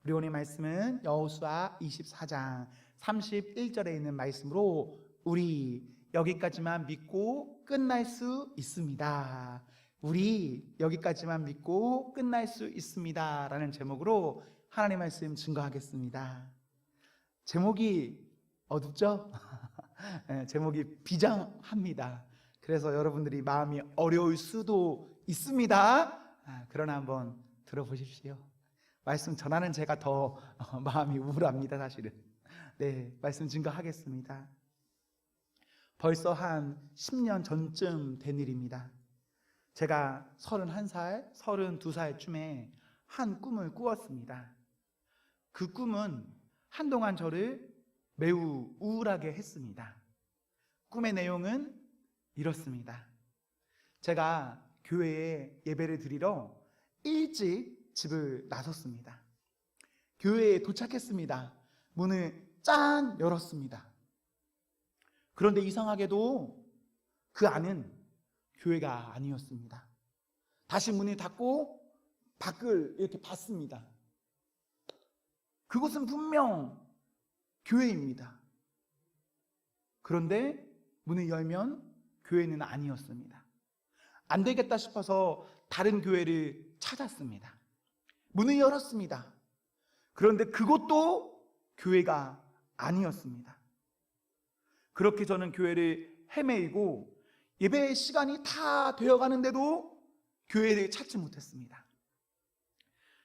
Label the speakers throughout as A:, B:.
A: 우리 오늘 말씀은 여호수아 24장 31절에 있는 말씀으로 우리 여기까지만 믿고 끝날 수 있습니다. 우리 여기까지만 믿고 끝날 수 있습니다 라는 제목으로 하나님의 말씀 증거하겠습니다. 제목이 어둡죠? 제목이 비장합니다. 그래서 여러분들이 마음이 어려울 수도 있습니다. 그러나 한번 들어보십시오. 말씀 전하는 제가 더 마음이 우울합니다, 사실은. 네, 말씀 증거하겠습니다. 벌써 한 10년 전쯤 된 일입니다. 제가 31살, 32살쯤에 한 꿈을 꾸었습니다. 그 꿈은 한동안 저를 매우 우울하게 했습니다. 꿈의 내용은 이렇습니다. 제가 교회에 예배를 드리러 일찍 집을 나섰습니다. 교회에 도착했습니다. 문을 짠 열었습니다. 그런데 이상하게도 그 안은 교회가 아니었습니다. 다시 문을 닫고 밖을 이렇게 봤습니다. 그곳은 분명 교회입니다. 그런데 문을 열면 교회는 아니었습니다. 안 되겠다 싶어서 다른 교회를 찾았습니다. 문을 열었습니다. 그런데 그것도 교회가 아니었습니다. 그렇게 저는 교회를 헤매이고 예배 시간이 다 되어가는데도 교회를 찾지 못했습니다.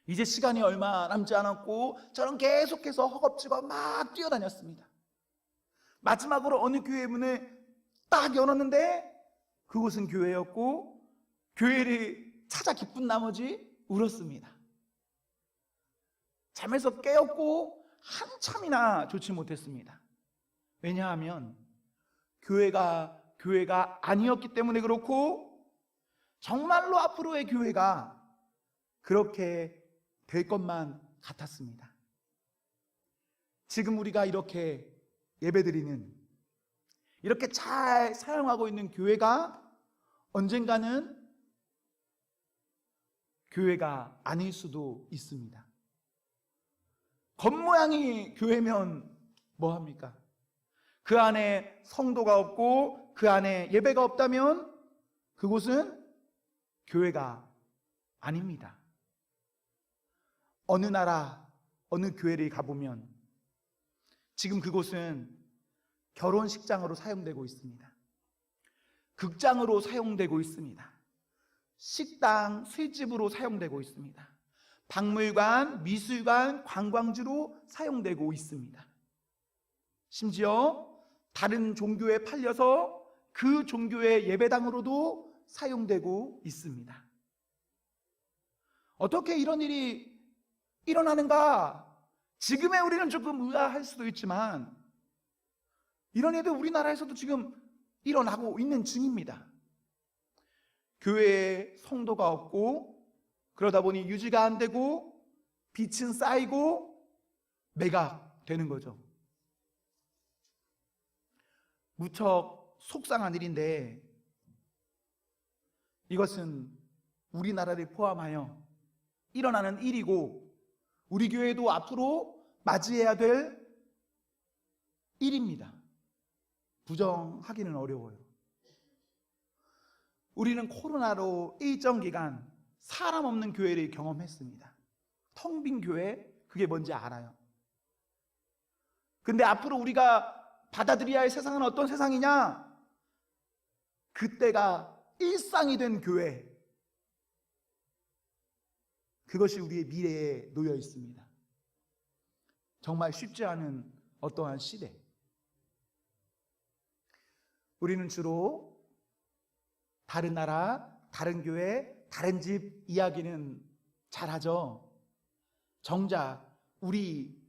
A: 이제 시간이 얼마 남지 않았고 저는 계속해서 허겁지겁 막 뛰어다녔습니다. 마지막으로 어느 교회 문을 딱 열었는데 그곳은 교회였고 교회를 찾아 기쁜 나머지 울었습니다. 잠에서 깨었고 한참이나 좋지 못했습니다. 왜냐하면 교회가 아니었기 때문에 그렇고 정말로 앞으로의 교회가 그렇게 될 것만 같았습니다. 지금 우리가 이렇게 예배드리는, 이렇게 잘 사용하고 있는 교회가 언젠가는 교회가 아닐 수도 있습니다. 겉모양이 교회면 뭐합니까? 그 안에 성도가 없고 그 안에 예배가 없다면 그곳은 교회가 아닙니다. 어느 나라, 어느 교회를 가보면 지금 그곳은 결혼식장으로 사용되고 있습니다. 극장으로 사용되고 있습니다. 식당, 술집으로 사용되고 있습니다. 박물관, 미술관, 관광지로 사용되고 있습니다. 심지어 다른 종교에 팔려서 그 종교의 예배당으로도 사용되고 있습니다. 어떻게 이런 일이 일어나는가? 지금의 우리는 조금 의아할 수도 있지만 이런 일도 우리나라에서도 지금 일어나고 있는 중입니다. 교회에 성도가 없고 그러다 보니 유지가 안 되고 빚은 쌓이고 매각되는 거죠. 무척 속상한 일인데 이것은 우리나라를 포함하여 일어나는 일이고 우리 교회도 앞으로 맞이해야 될 일입니다. 부정하기는 어려워요. 우리는 코로나로 일정 기간 사람 없는 교회를 경험했습니다. 텅 빈 교회, 그게 뭔지 알아요. 근데 앞으로 우리가 받아들여야 할 세상은 어떤 세상이냐? 그때가 일상이 된 교회, 그것이 우리의 미래에 놓여 있습니다. 정말 쉽지 않은 어떠한 시대. 우리는 주로 다른 나라, 다른 교회, 다른 집 이야기는 잘하죠. 정작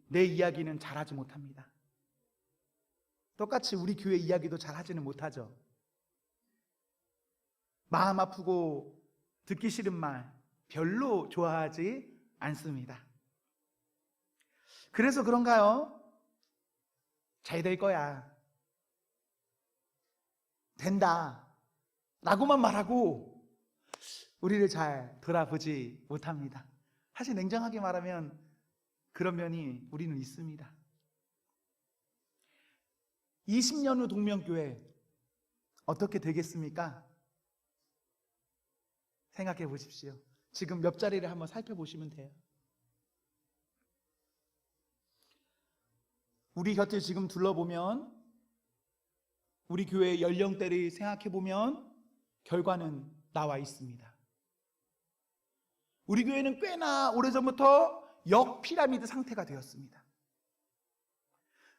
A: 내 이야기는 잘하지 못합니다. 똑같이 우리 교회 이야기도 잘하지는 못하죠. 마음 아프고 듣기 싫은 말 별로 좋아하지 않습니다. 그래서 그런가요? 잘 될 거야, 된다 라고만 말하고 우리를 잘 돌아보지 못합니다. 사실 냉정하게 말하면 그런 면이 우리는 있습니다. 20년 후 동명교회 어떻게 되겠습니까? 생각해 보십시오. 지금 옆자리를 한번 살펴보시면 돼요. 우리 곁을 지금 둘러보면, 우리 교회의 연령대를 생각해 보면 결과는 나와 있습니다. 우리 교회는 꽤나 오래전부터 역피라미드 상태가 되었습니다.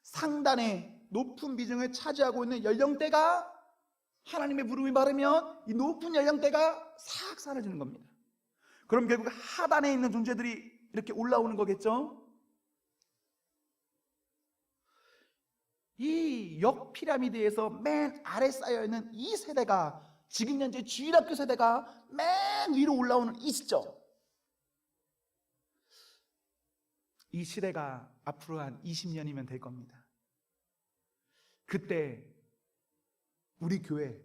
A: 상단에 높은 비중을 차지하고 있는 연령대가 하나님의 부름이 바르면 이 높은 연령대가 싹 사라지는 겁니다. 그럼 결국 하단에 있는 존재들이 이렇게 올라오는 거겠죠? 이 역피라미드에서 맨 아래 쌓여있는 이 세대가, 지금 현재 주일학교 세대가 맨 위로 올라오는 이 시점, 이 시대가 앞으로 한 20년이면 될 겁니다. 그때 우리 교회,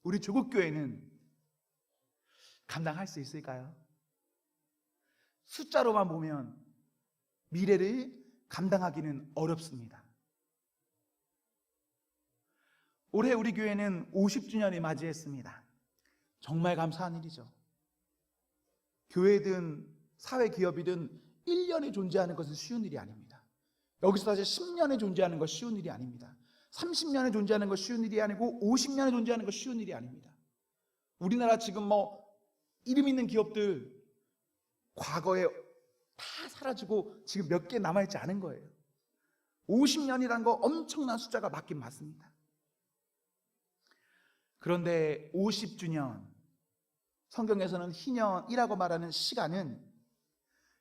A: 우리 조국교회는 감당할 수 있을까요? 숫자로만 보면 미래를 감당하기는 어렵습니다. 올해 우리 교회는 50주년을 맞이했습니다. 정말 감사한 일이죠. 교회든 사회기업이든 1년에 존재하는 것은 쉬운 일이 아닙니다. 여기서 다시 10년에 존재하는 것 쉬운 일이 아닙니다. 30년에 존재하는 것 쉬운 일이 아니고 50년에 존재하는 것 쉬운 일이 아닙니다. 우리나라 지금 이름 있는 기업들 과거에 다 사라지고 지금 몇 개 남아있지 않은 거예요. 50년이라는 거 엄청난 숫자가 맞긴 맞습니다. 그런데 50주년, 성경에서는 희년이라고 말하는 시간은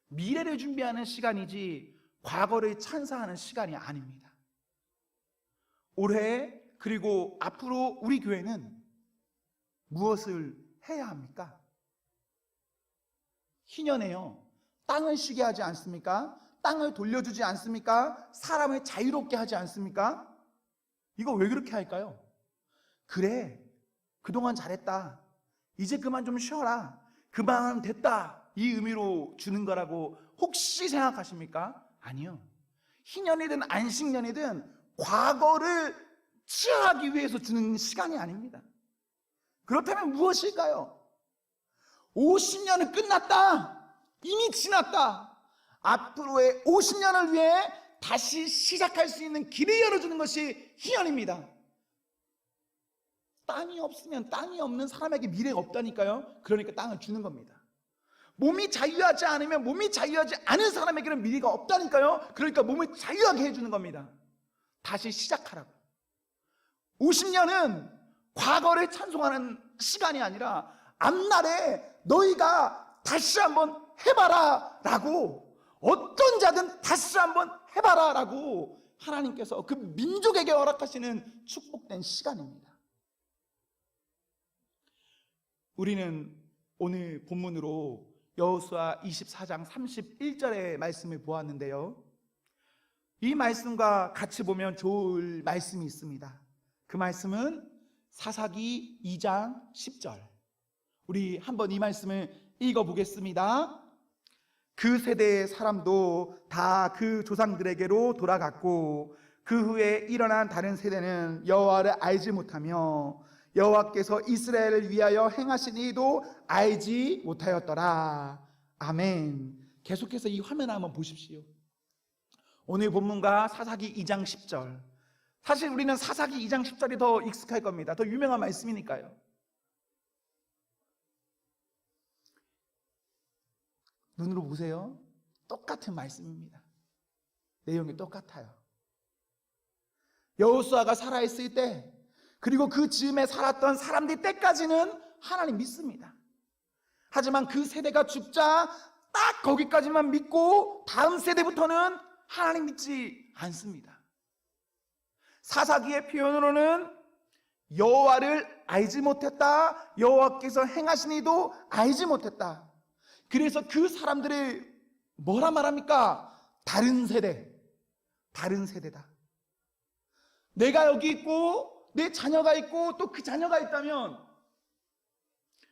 A: 미래를 준비하는 시간이지 과거를 찬사하는 시간이 아닙니다. 올해 그리고 앞으로 우리 교회는 무엇을 해야 합니까? 희년에요, 땅을 쉬게 하지 않습니까? 땅을 돌려주지 않습니까? 사람을 자유롭게 하지 않습니까? 이거 왜 그렇게 할까요? 그래, 그동안 잘했다, 이제 그만 좀 쉬어라, 그만 됐다, 이 의미로 주는 거라고 혹시 생각하십니까? 아니요. 희년이든 안식년이든 과거를 치하하기 위해서 주는 시간이 아닙니다. 그렇다면 무엇일까요? 50년은 끝났다, 이미 지났다, 앞으로의 50년을 위해 다시 시작할 수 있는 길을 열어주는 것이 희년입니다. 땅이 없으면 땅이 없는 사람에게 미래가 없다니까요. 그러니까 땅을 주는 겁니다. 몸이 자유하지 않으면 몸이 자유하지 않은 사람에게는 미래가 없다니까요. 그러니까 몸을 자유하게 해주는 겁니다. 다시 시작하라고. 50년은 과거를 찬송하는 시간이 아니라 앞날에 너희가 다시 한번 해봐라 라고, 어떤 자든 다시 한번 해봐라 라고 하나님께서 그 민족에게 허락하시는 축복된 시간입니다. 우리는 오늘 본문으로 여호수아 24장 31절의 말씀을 보았는데요, 이 말씀과 같이 보면 좋을 말씀이 있습니다. 그 말씀은 사사기 2장 10절. 우리 한번 이 말씀을 읽어보겠습니다. 그 세대의 사람도 다 그 조상들에게로 돌아갔고 그 후에 일어난 다른 세대는 여호와를 알지 못하며 여호와께서 이스라엘을 위하여 행하신 이도 알지 못하였더라. 아멘. 계속해서 이 화면 한번 보십시오. 오늘 본문과 사사기 2장 10절. 사실 우리는 사사기 2장 10절이 더 익숙할 겁니다. 더 유명한 말씀이니까요. 눈으로 보세요. 똑같은 말씀입니다. 내용이 똑같아요. 여호수아가 살아있을 때, 그리고 그 즈음에 살았던 사람들 때까지는 하나님 믿습니다. 하지만 그 세대가 죽자 딱 거기까지만 믿고 다음 세대부터는 하나님 믿지 않습니다. 사사기의 표현으로는 여호와를 알지 못했다, 여호와께서 행하신 이도 알지 못했다. 그래서 그 사람들을 뭐라 말합니까? 다른 세대, 다른 세대다. 내가 여기 있고 내 자녀가 있고 또 그 자녀가 있다면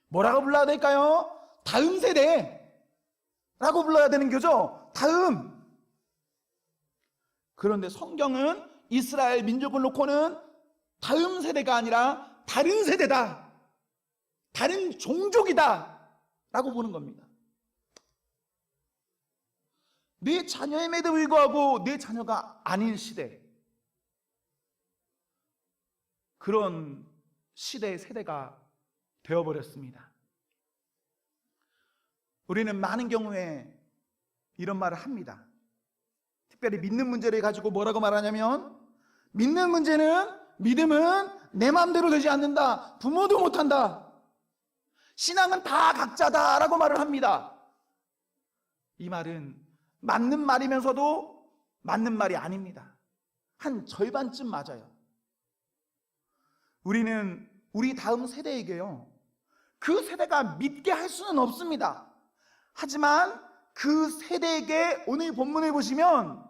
A: 뭐라고 불러야 될까요? 다음 세대라고 불러야 되는 거죠. 다음. 그런데 성경은 이스라엘 민족을 놓고는 다음 세대가 아니라 다른 세대다, 다른 종족이다 라고 보는 겁니다. 내 자녀임에도 불구하고 내 자녀가 아닌 시대, 그런 시대의 세대가 되어버렸습니다. 우리는 많은 경우에 이런 말을 합니다. 특별히 믿는 문제를 가지고 뭐라고 말하냐면, 믿음은 내 마음대로 되지 않는다, 부모도 못한다, 신앙은 다 각자다 라고 말을 합니다. 이 말은 맞는 말이면서도 맞는 말이 아닙니다. 한 절반쯤 맞아요. 우리는 우리 다음 세대에게요, 그 세대가 믿게 할 수는 없습니다. 하지만 그 세대에게 오늘 본문을 보시면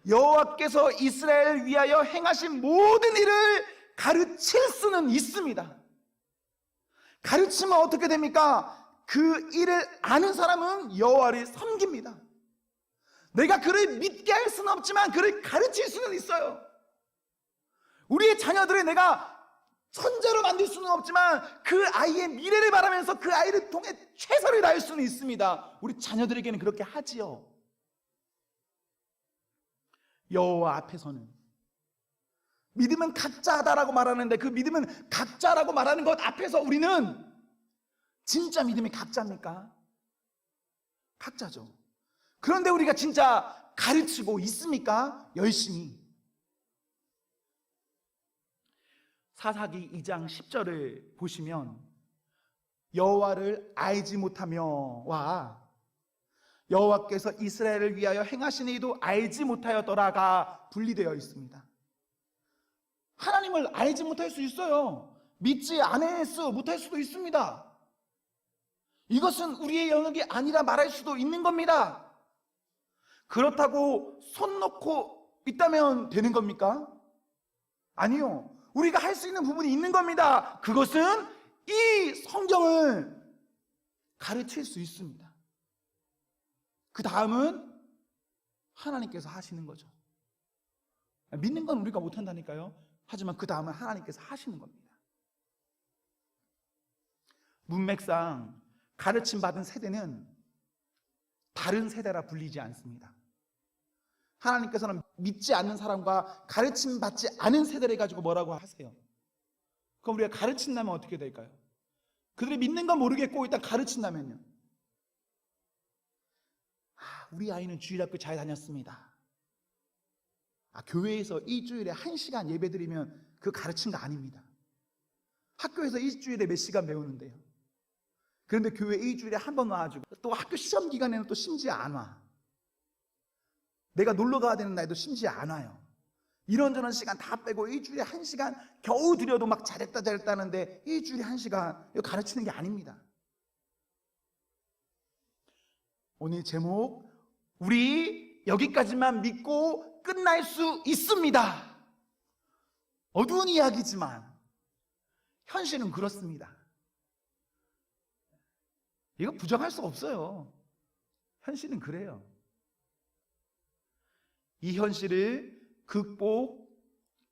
A: 여호와께서 이스라엘을 위하여 행하신 모든 일을 가르칠 수는 있습니다. 가르치면 어떻게 됩니까? 그 일을 아는 사람은 여호와를 섬깁니다. 내가 그를 믿게 할 수는 없지만 그를 가르칠 수는 있어요. 우리의 자녀들을 내가 천재로 만들 수는 없지만 그 아이의 미래를 바라면서 그 아이를 통해 최선을 다할 수는 있습니다. 우리 자녀들에게는 그렇게 하지요. 여호와 앞에서는 믿음은 각자다라고 말하는데, 그 믿음은 각자라고 말하는 것 앞에서 우리는 진짜 믿음이 각자입니까? 각자죠. 그런데 우리가 진짜 가르치고 있습니까? 열심히. 사사기 2장 10절을 보시면 여호와를 알지 못하며와 여호와께서 이스라엘을 위하여 행하신 일도 알지 못하였더라가 분리되어 있습니다. 하나님을 알지 못할 수 있어요. 믿지 않았어 못할 수도 있습니다. 이것은 우리의 영역이 아니라 말할 수도 있는 겁니다. 그렇다고 손 놓고 있다면 되는 겁니까? 아니요. 우리가 할 수 있는 부분이 있는 겁니다. 그것은 이 성경을 가르칠 수 있습니다. 그 다음은 하나님께서 하시는 거죠. 믿는 건 우리가 못한다니까요. 하지만 그 다음은 하나님께서 하시는 겁니다. 문맥상 가르침 받은 세대는 다른 세대라 불리지 않습니다. 하나님께서는 믿지 않는 사람과 가르침 받지 않은 세대를 가지고 뭐라고 하세요? 그럼 우리가 가르친다면 어떻게 될까요? 그들이 믿는 건 모르겠고 일단 가르친다면요, 우리 아이는 주일학교 잘 다녔습니다. 교회에서 일주일에 1시간 예배 드리면 그 가르친 거 아닙니다. 학교에서 일주일에 몇 시간 배우는데요. 그런데 교회 일주일에 한 번 와가지고 또 학교 시험 기간에는 또 심지어 안 와. 내가 놀러 가야 되는 날도 심지어 안 와요. 이런저런 시간 다 빼고 일주일에 1시간 겨우 드려도 막 잘했다 하는데 일주일에 1시간 이거 가르치는 게 아닙니다. 오늘 제목, 우리 여기까지만 믿고 끝날 수 있습니다. 어두운 이야기지만 현실은 그렇습니다. 이거 부정할 수 없어요. 현실은 그래요. 이 현실을 극복,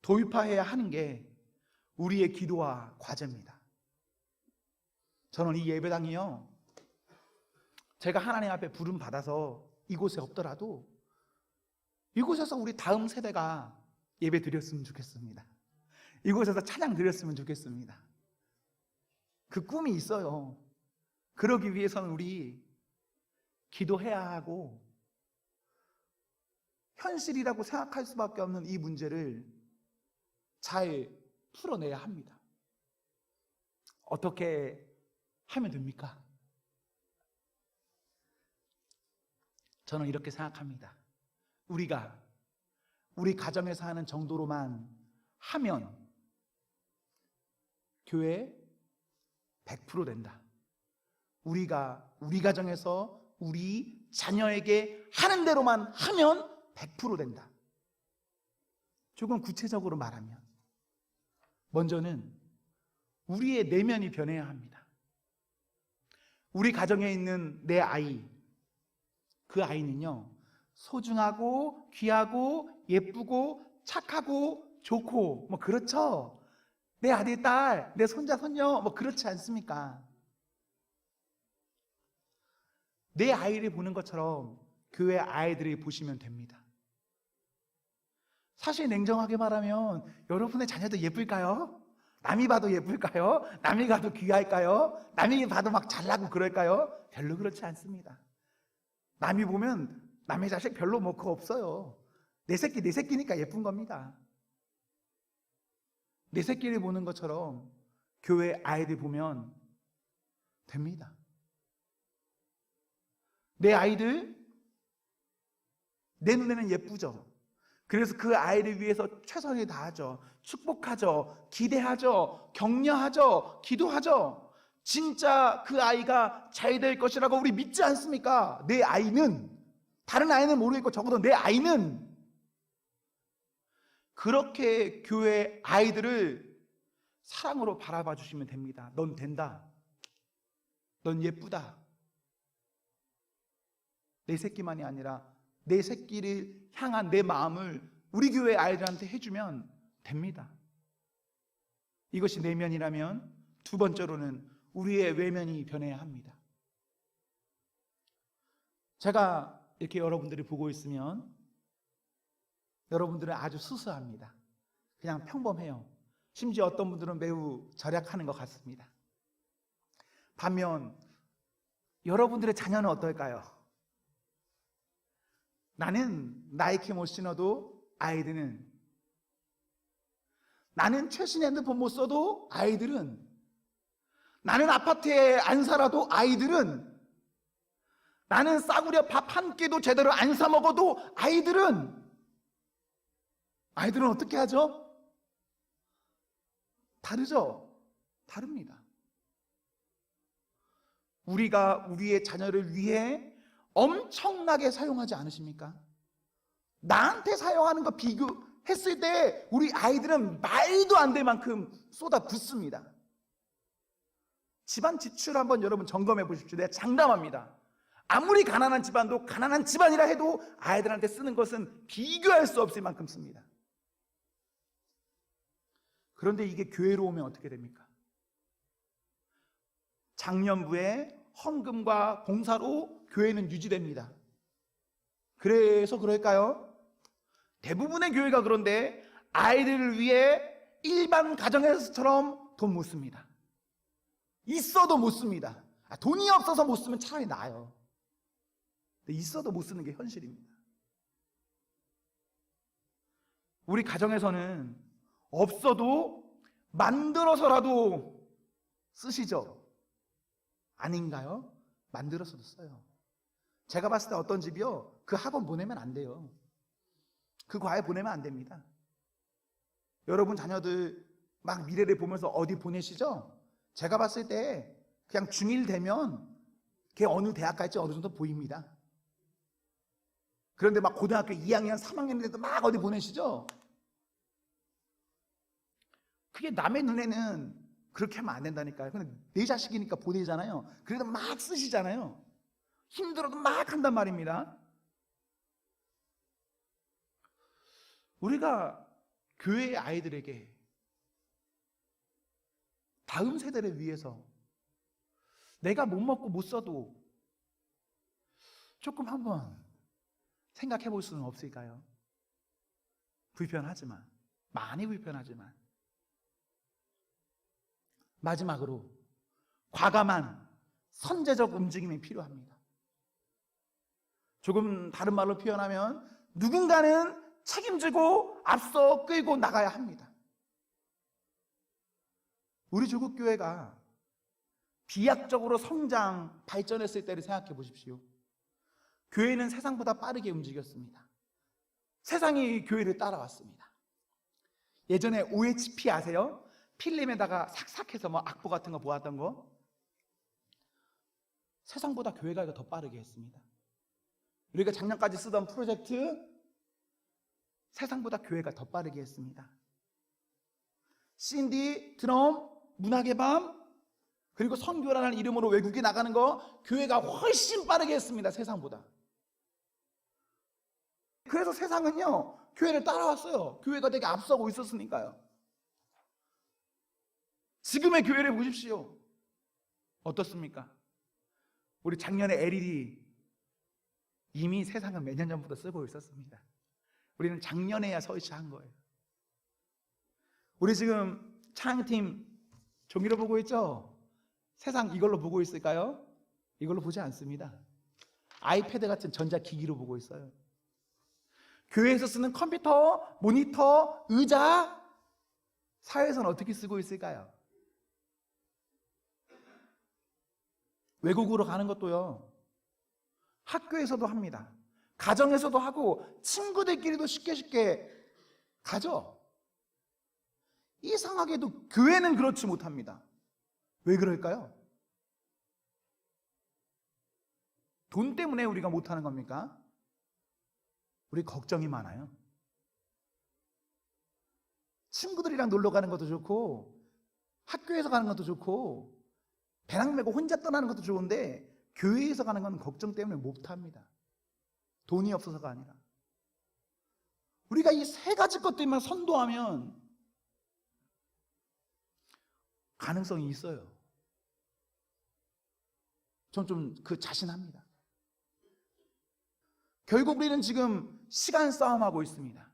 A: 돌파해야 하는 게 우리의 기도와 과제입니다. 저는 이 예배당이요, 제가 하나님 앞에 부름 받아서 이곳에 없더라도 이곳에서 우리 다음 세대가 예배 드렸으면 좋겠습니다. 이곳에서 찬양 드렸으면 좋겠습니다. 그 꿈이 있어요. 그러기 위해서는 우리 기도해야 하고 현실이라고 생각할 수밖에 없는 이 문제를 잘 풀어내야 합니다. 어떻게 하면 됩니까? 저는 이렇게 생각합니다. 우리가 우리 가정에서 하는 정도로만 하면 교회 100% 된다. 우리가 우리 가정에서 우리 자녀에게 하는 대로만 하면 100% 된다. 조금 구체적으로 말하면 먼저는 우리의 내면이 변해야 합니다. 우리 가정에 있는 내 아이, 그 아이는요, 소중하고 귀하고 예쁘고 착하고 좋고 뭐 그렇죠. 내 아들, 딸, 내 손자, 손녀 뭐 그렇지 않습니까? 내 아이를 보는 것처럼 교회 아이들을 보시면 됩니다. 사실 냉정하게 말하면 여러분의 자녀도 예쁠까요? 남이 봐도 예쁠까요? 남이 봐도 귀할까요? 남이 봐도 막 잘나고 그럴까요? 별로 그렇지 않습니다. 남이 보면 남의 자식 별로 뭐 그거 없어요. 내 새끼니까 예쁜 겁니다. 내 새끼를 보는 것처럼 교회 아이들 보면 됩니다. 내 아이들 내 눈에는 예쁘죠. 그래서 그 아이를 위해서 최선을 다하죠. 축복하죠. 기대하죠. 격려하죠. 기도하죠. 진짜 그 아이가 잘 될 것이라고 우리 믿지 않습니까? 내 아이는, 다른 아이는 모르겠고 적어도 내 아이는 그렇게 교회 아이들을 사랑으로 바라봐 주시면 됩니다. 넌 된다. 넌 예쁘다. 내 새끼만이 아니라 내 새끼를 향한 내 마음을 우리 교회 아이들한테 해주면 됩니다. 이것이 내면이라면 두 번째로는 우리의 외면이 변해야 합니다. 제가 이렇게 여러분들이 보고 있으면 여러분들은 아주 수수합니다. 그냥 평범해요. 심지어 어떤 분들은 매우 절약하는 것 같습니다. 반면 여러분들의 자녀는 어떨까요? 나는 나이키 못 신어도 아이들은, 나는 최신 핸드폰 못 써도 아이들은, 나는 아파트에 안 살아도 아이들은, 나는 싸구려 밥 한 끼도 제대로 안 사 먹어도 아이들은 어떻게 하죠? 다르죠? 다릅니다. 우리가 우리의 자녀를 위해 엄청나게 사용하지 않으십니까? 나한테 사용하는 거 비교했을 때 우리 아이들은 말도 안 될 만큼 쏟아붓습니다. 집안 지출 한번 여러분 점검해 보십시오. 내가 장담합니다. 아무리 가난한 집안도 가난한 집안이라 해도 아이들한테 쓰는 것은 비교할 수 없을 만큼 씁니다. 그런데 이게 교회로 오면 어떻게 됩니까? 작년부에 헌금과 봉사로 교회는 유지됩니다. 그래서 그럴까요? 대부분의 교회가 그런데 아이들을 위해 일반 가정에서처럼 돈 못 씁니다. 있어도 못 씁니다. 돈이 없어서 못 쓰면 차라리 나아요. 근데 있어도 못 쓰는 게 현실입니다. 우리 가정에서는 없어도 만들어서라도 쓰시죠? 아닌가요? 만들어서도 써요. 제가 봤을 때 어떤 집이요, 그 학원 보내면 안 돼요. 그 과외 보내면 안 됩니다. 여러분 자녀들 막 미래를 보면서 어디 보내시죠? 제가 봤을 때 그냥 중1 되면 걔 어느 대학 갈지 어느 정도 보입니다. 그런데 막 고등학교 2학년, 3학년 돼도 막 어디 보내시죠? 그게 남의 눈에는 그렇게 하면 안 된다니까요. 근데 내 자식이니까 보내잖아요. 그래도 막 쓰시잖아요. 힘들어도 막 한단 말입니다. 우리가 교회의 아이들에게 다음 세대를 위해서 내가 못 먹고 못 써도 조금 한번 생각해 볼 수는 없을까요? 불편하지만, 많이 불편하지만. 마지막으로 과감한 선제적 움직임이 필요합니다. 조금 다른 말로 표현하면 누군가는 책임지고 앞서 끌고 나가야 합니다. 우리 조국교회가 비약적으로 성장, 발전했을 때를 생각해 보십시오. 교회는 세상보다 빠르게 움직였습니다. 세상이 교회를 따라왔습니다. 예전에 OHP 아세요? 필름에다가 삭삭해서 뭐 악보 같은 거 모았던 거. 세상보다 교회가 더 빠르게 했습니다. 우리가 작년까지 쓰던 프로젝트, 세상보다 교회가 더 빠르게 했습니다. CD, 드럼, 문학의 밤, 그리고 선교라는 이름으로 외국에 나가는 거 교회가 훨씬 빠르게 했습니다. 세상보다. 그래서 세상은요, 교회를 따라왔어요. 교회가 되게 앞서고 있었으니까요. 지금의 교회를 보십시오. 어떻습니까? 우리 작년에 LED 이미 세상은 몇 년 전부터 쓰고 있었습니다. 우리는 작년에야 설치한 거예요. 우리 지금 찬양팀 종이로 보고 있죠? 세상 이걸로 보고 있을까요? 이걸로 보지 않습니다. 아이패드 같은 전자기기로 보고 있어요. 교회에서 쓰는 컴퓨터, 모니터, 의자, 사회에서는 어떻게 쓰고 있을까요? 외국으로 가는 것도요, 학교에서도 합니다. 가정에서도 하고 친구들끼리도 쉽게 가죠. 이상하게도 교회는 그렇지 못합니다. 왜 그럴까요? 돈 때문에 우리가 못하는 겁니까? 우리 걱정이 많아요. 친구들이랑 놀러 가는 것도 좋고 학교에서 가는 것도 좋고 배낭 메고 혼자 떠나는 것도 좋은데 교회에서 가는 건 걱정 때문에 못합니다. 돈이 없어서가 아니라. 우리가 이 세 가지 것 때문에 선도하면 가능성이 있어요. 전 좀 그 자신합니다. 결국 우리는 지금 시간 싸움하고 있습니다.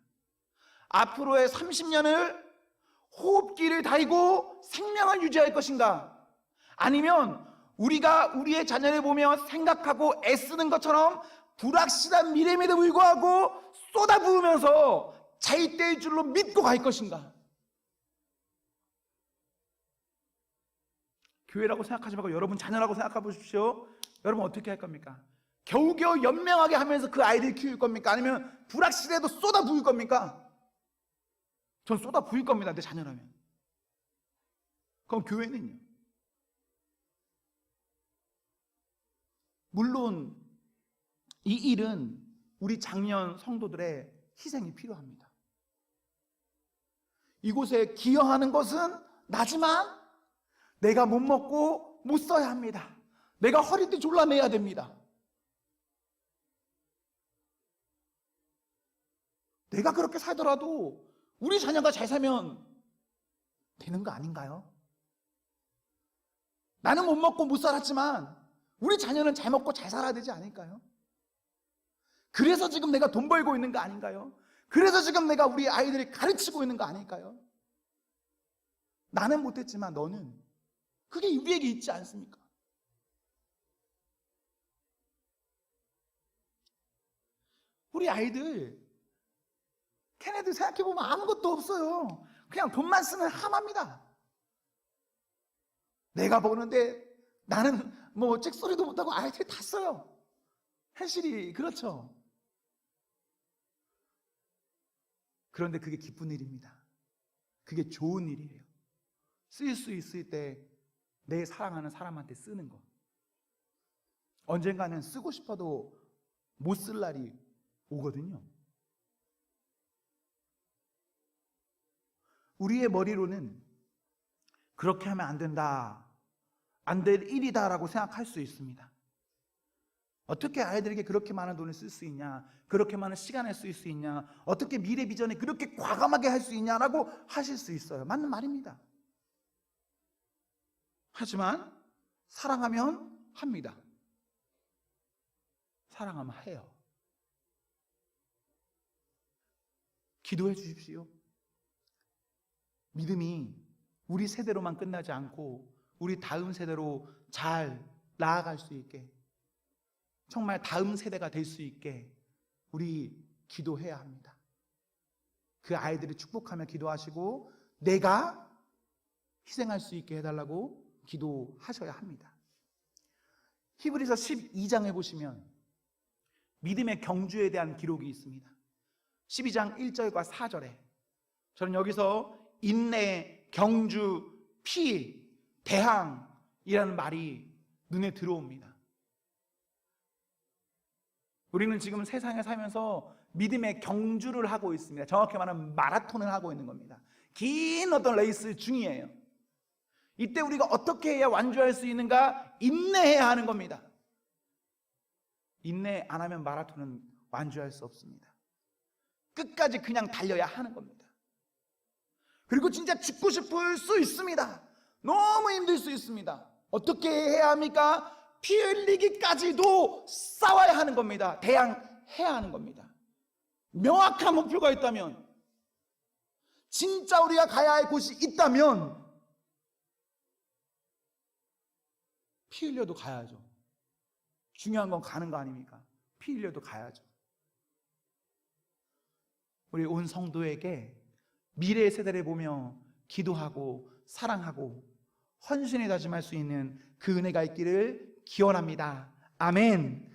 A: 앞으로의 30년을 호흡기를 달고 생명을 유지할 것인가? 아니면 우리가 우리의 자녀를 보며 생각하고 애쓰는 것처럼 불확실한 미래임에도 불구하고 쏟아부으면서 잘 될 줄로 믿고 갈 것인가? 교회라고 생각하지 말고 여러분 자녀라고 생각해 보십시오. 여러분 어떻게 할 겁니까? 겨우겨우 연명하게 하면서 그 아이들 키울 겁니까? 아니면 불확실해도 쏟아 부을 겁니까? 전 쏟아 부을 겁니다. 내 자녀라면. 그럼 교회는요? 물론 이 일은 우리 장년 성도들의 희생이 필요합니다. 이곳에 기여하는 것은 나지만 내가 못 먹고 못 써야 합니다. 내가 허리띠 졸라매야 됩니다. 내가 그렇게 살더라도 우리 자녀가 잘 살면 되는 거 아닌가요? 나는 못 먹고 못 살았지만 우리 자녀는 잘 먹고 잘 살아야 되지 않을까요? 그래서 지금 내가 돈 벌고 있는 거 아닌가요? 그래서 지금 내가 우리 아이들을 가르치고 있는 거 아닐까요? 나는 못했지만 너는, 그게 우리에게 있지 않습니까? 우리 아이들 걔네들 생각해보면 아무것도 없어요. 그냥 돈만 쓰는 하마입니다. 내가 보는데 나는 뭐 찍소리도 못하고 아이들 다 써요. 현실이 그렇죠. 그런데 그게 기쁜 일입니다. 그게 좋은 일이에요. 쓸 수 있을 때 내 사랑하는 사람한테 쓰는 거. 언젠가는 쓰고 싶어도 못 쓸 날이 오거든요. 우리의 머리로는 그렇게 하면 안 된다, 안 될 일이다라고 생각할 수 있습니다. 어떻게 아이들에게 그렇게 많은 돈을 쓸 수 있냐, 그렇게 많은 시간을 쓸 수 있냐, 어떻게 미래 비전에 그렇게 과감하게 할 수 있냐라고 하실 수 있어요. 맞는 말입니다. 하지만 사랑하면 합니다. 사랑하면 해요. 기도해 주십시오. 믿음이 우리 세대로만 끝나지 않고 우리 다음 세대로 잘 나아갈 수 있게, 정말 다음 세대가 될 수 있게 우리 기도해야 합니다. 그 아이들을 축복하며 기도하시고 내가 희생할 수 있게 해달라고 기도하셔야 합니다. 히브리서 12장에 보시면 믿음의 경주에 대한 기록이 있습니다. 12장 1절과 4절에 저는 여기서 인내, 경주, 피, 대항이라는 말이 눈에 들어옵니다. 우리는 지금 세상에 살면서 믿음의 경주를 하고 있습니다. 정확히 말하면 마라톤을 하고 있는 겁니다. 긴 어떤 레이스 중이에요. 이때 우리가 어떻게 해야 완주할 수 있는가? 인내해야 하는 겁니다. 인내 안 하면 마라톤은 완주할 수 없습니다. 끝까지 그냥 달려야 하는 겁니다. 그리고 진짜 죽고 싶을 수 있습니다. 너무 힘들 수 있습니다. 어떻게 해야 합니까? 피 흘리기까지도 싸워야 하는 겁니다. 대항해야 하는 겁니다. 명확한 목표가 있다면, 진짜 우리가 가야 할 곳이 있다면 피 흘려도 가야죠. 중요한 건 가는 거 아닙니까? 피 흘려도 가야죠. 우리 온 성도에게 미래의 세대를 보며 기도하고 사랑하고 헌신에 다짐할 수 있는 그 은혜가 있기를 기원합니다. 아멘.